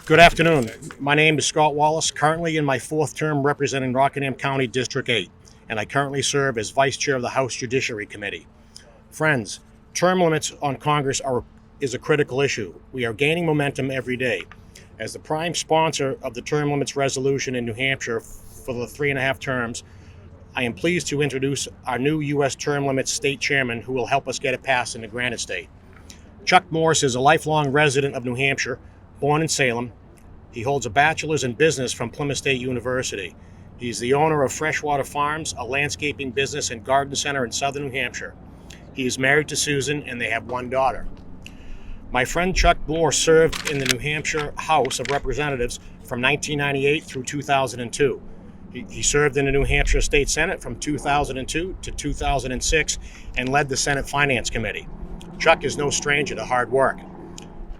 Good afternoon. My name is Scott Wallace, currently in my fourth term representing Rockingham County District 8, and I currently serve as Vice Chair of the House Judiciary Committee. Friends, term limits on Congress is a critical issue. We are gaining momentum every day. As the prime sponsor of the term limits resolution in New Hampshire for the 3.5 terms, I am pleased to introduce our new U.S. term limits state chairman who will help us get it passed in the Granite State. Chuck Morse is a lifelong resident of New Hampshire, born in Salem. He holds a bachelor's in business from Plymouth State University. He's the owner of Freshwater Farms, a landscaping business and garden center in southern New Hampshire. He is married to Susan and they have one daughter. My friend Chuck Morse served in the New Hampshire House of Representatives from 1998 through 2002. He served in the New Hampshire State Senate from 2002 to 2006 and led the Senate Finance Committee. Chuck is no stranger to hard work.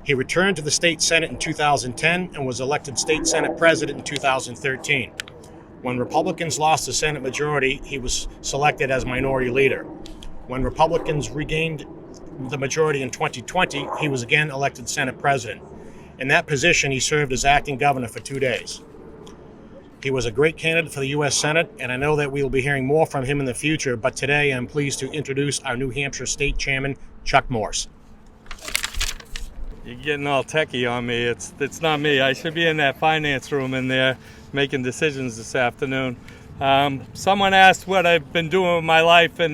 He returned to the state Senate in 2010 and was elected state Senate president in 2013. When Republicans lost the Senate majority, he was selected as minority leader. When Republicans regained the majority in 2020, he was again elected Senate president. In that position, he served as acting governor for 2 days. He was a great candidate for the U.S. Senate, and I know that we will be hearing more from him in the future, but today I'm pleased to introduce our New Hampshire State Chairman, Chuck Morse. You're getting all techie on me. It's not me. I should be in that finance room in there making decisions this afternoon. Someone asked what I've been doing with my life, and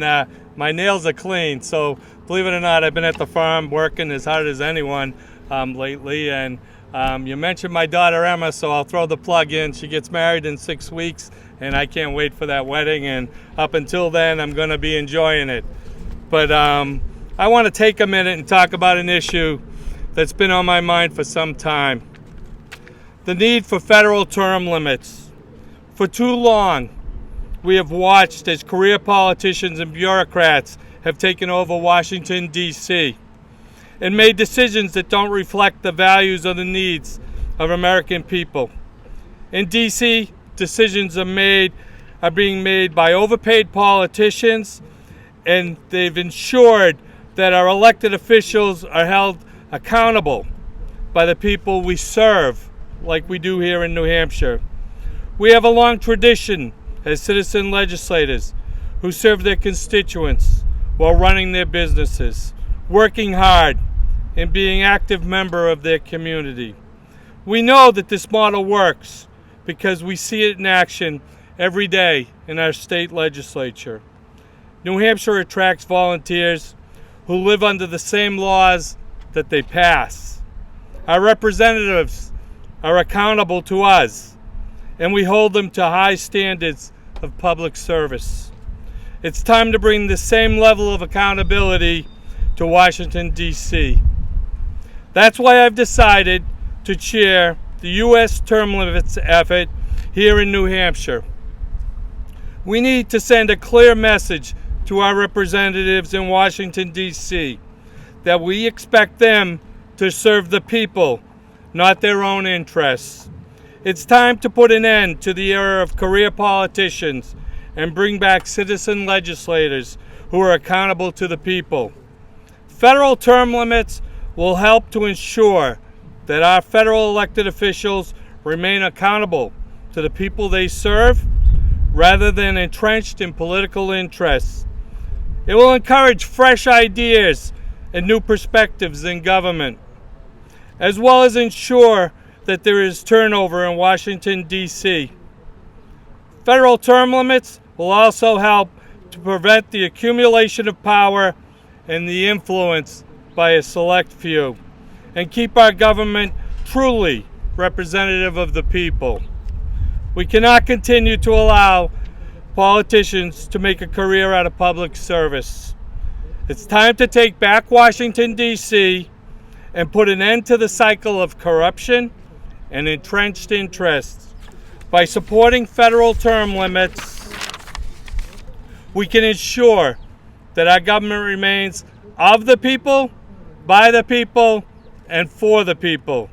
my nails are clean. So believe it or not, I've been at the farm working as hard as anyone lately. And you mentioned my daughter Emma, so I'll throw the plug in. She gets married in 6 weeks, and I can't wait for that wedding. And up until then, I'm going to be enjoying it. But I want to take a minute and talk about an issue that's been on my mind for some time. The need for federal term limits. For too long, we have watched as career politicians and bureaucrats have taken over Washington, D.C. and made decisions that don't reflect the values or the needs of American people. In D.C., decisions are being made by overpaid politicians, and they've ensured that our elected officials are held accountable by the people we serve, like we do here in New Hampshire. We have a long tradition as citizen legislators who serve their constituents while running their businesses, working hard, and being active member of their community. We know that this model works because we see it in action every day in our state legislature. New Hampshire attracts volunteers who live under the same laws that they pass. Our representatives are accountable to us, and we hold them to high standards of public service. It's time to bring the same level of accountability to Washington, D.C. That's why I've decided to chair the U.S. term limits effort here in New Hampshire. We need to send a clear message to our representatives in Washington, D.C. that we expect them to serve the people, not their own interests. It's time to put an end to the era of career politicians and bring back citizen legislators who are accountable to the people. Federal term limits will help to ensure that our federal elected officials remain accountable to the people they serve rather than entrenched in political interests. It will encourage fresh ideas and new perspectives in government, as well as ensure that there is turnover in Washington, D.C. Federal term limits will also help to prevent the accumulation of power and the influence by a select few, and keep our government truly representative of the people. We cannot continue to allow politicians to make a career out of public service. It's time to take back Washington, D.C. and put an end to the cycle of corruption and entrenched interests. By supporting federal term limits, we can ensure that our government remains of the people, by the people, and for the people.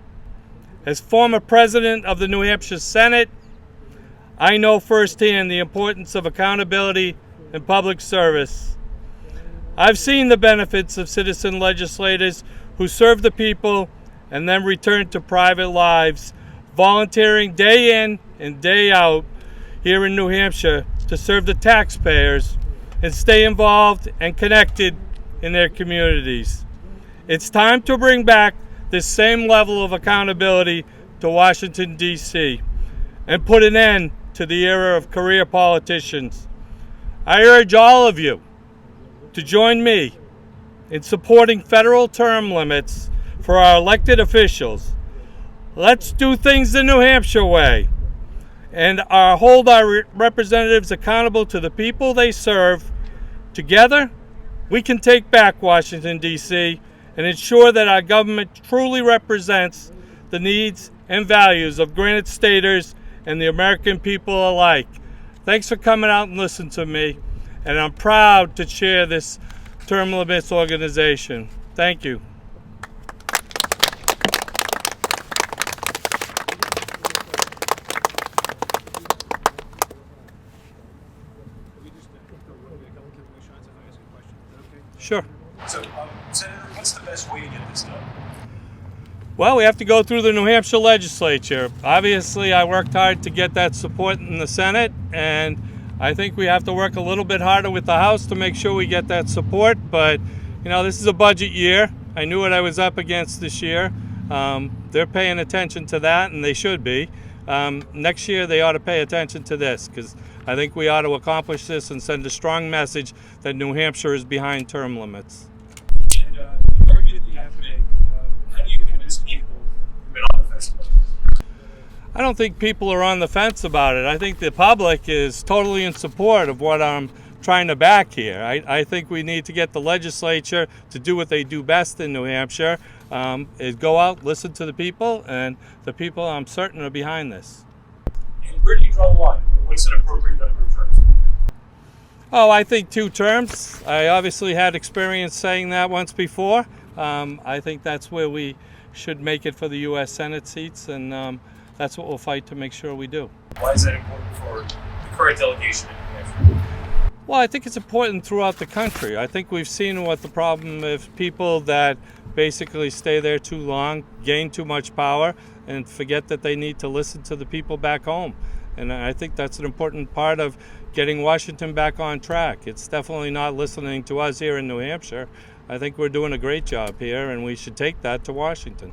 As former president of the New Hampshire Senate, I know firsthand the importance of accountability and public service. I've seen the benefits of citizen legislators who serve the people and then return to private lives, volunteering day in and day out here in New Hampshire to serve the taxpayers and stay involved and connected in their communities. It's time to bring back this same level of accountability to Washington, D.C., and put an end to the era of career politicians. I urge all of you to join me in supporting federal term limits for our elected officials. Let's do things the New Hampshire way and hold our representatives accountable to the people they serve. Together, we can take back Washington, D.C., and ensure that our government truly represents the needs and values of Granite Staters and the American people alike. Thanks for coming out and listening to me, and I'm proud to chair this term limits organization. Thank you. Sure. So, Senator, what's the best way to get this done? Well, we have to go through the New Hampshire legislature. Obviously, I worked hard to get that support in the Senate, and I think we have to work a little bit harder with the House to make sure we get that support. But, you know, this is a budget year. I knew what I was up against this year. They're paying attention to that, and they should be. Next year, they ought to pay attention to this, because I think we ought to accomplish this and send a strong message that New Hampshire is behind term limits. And the argument that you have to make, how do you convince people who've been on the fence about it? I don't think people are on the fence about it. I think the public is totally in support of what I'm trying to back here. I think we need to get the legislature to do what they do best in New Hampshire, is go out, listen to the people, and the people, I'm certain, are behind this. And where do you draw the line? What's an appropriate number of terms? Oh, I think 2 terms. I obviously had experience saying that once before. I think that's where we should make it for the U.S. Senate seats, and that's what we'll fight to make sure we do. Why is that important for the current delegation in New Hampshire? Well, I think it's important throughout the country. I think we've seen what the problem is: people that basically stay there too long, gain too much power, and forget that they need to listen to the people back home. And I think that's an important part of getting Washington back on track. It's definitely not listening to us here in New Hampshire. I think we're doing a great job here, and we should take that to Washington.